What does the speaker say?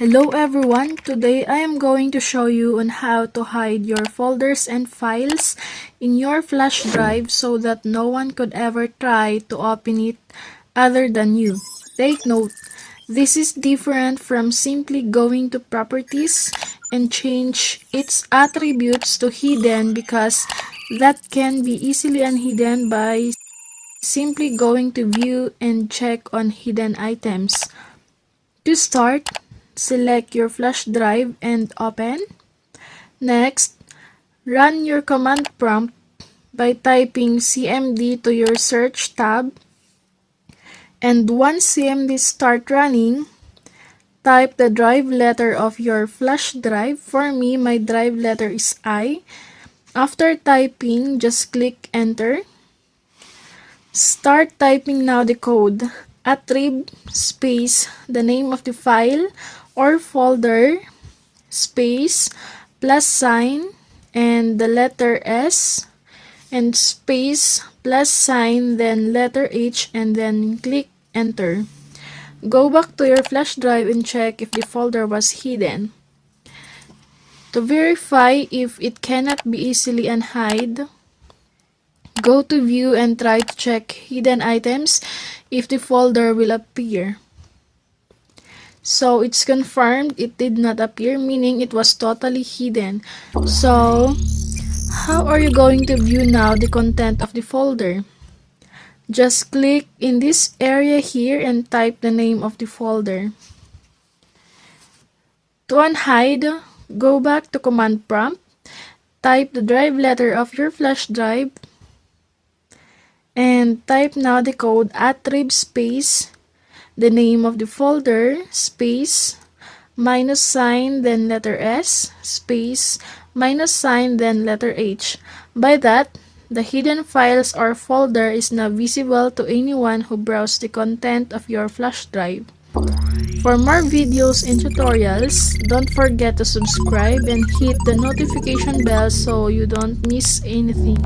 Hello everyone, today I am going to show you on how to hide your folders and files in your flash drive so that no one could ever try to open it other than you. Take note, this is different from simply going to properties and change its attributes to hidden because that can be easily unhidden by simply going to view and check on hidden items. To start, select your flash drive and open. Next, run your command prompt by typing cmd to your search tab. And once cmd start running, type the drive letter of your flash drive. For me, my drive letter is I. After typing, just click enter. Start typing now the code. Attrib space the name of the file or folder space plus sign and the letter S and space plus sign then letter H and then click enter. Go back to your flash drive and check if the folder was hidden. To verify if it cannot be easily unhide, go to view and try to check hidden items if the folder will appear. So it's confirmed it did not appear, meaning it was totally hidden. So how are you going to view now the content of the folder? Just click in this area here and type the name of the folder. To unhide, go back to command prompt, type the drive letter of your flash drive, and type now the code attrib space the name of the folder space minus sign then letter S space minus sign then letter H. By that, the hidden files or folder is now visible to anyone who browses the content of your flash drive. For more videos and tutorials, don't forget to subscribe and hit the notification bell so you don't miss anything.